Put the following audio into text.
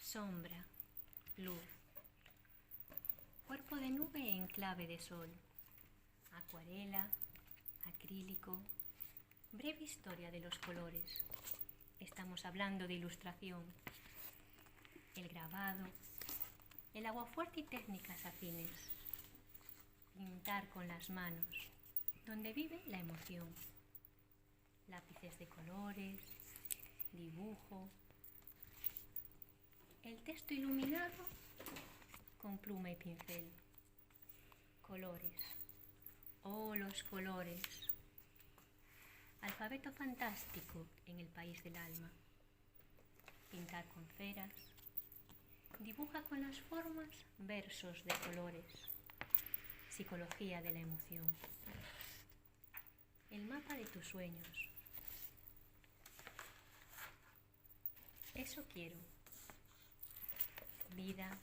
sombra, luz, cuerpo de nube en clave de sol, acuarela, acrílico, breve historia de los colores. Estamos hablando de ilustración, el grabado, el aguafuerte y técnicas afines. Pintar con las manos, donde vive la emoción. Lápices de colores, dibujo, el texto iluminado con pluma y pincel. Colores, oh los colores. Alfabeto fantástico en el país del alma. Pintar con ceras. Dibuja con las formas versos de colores. Psicología de la emoción. El mapa de tus sueños. Eso quiero. Vida,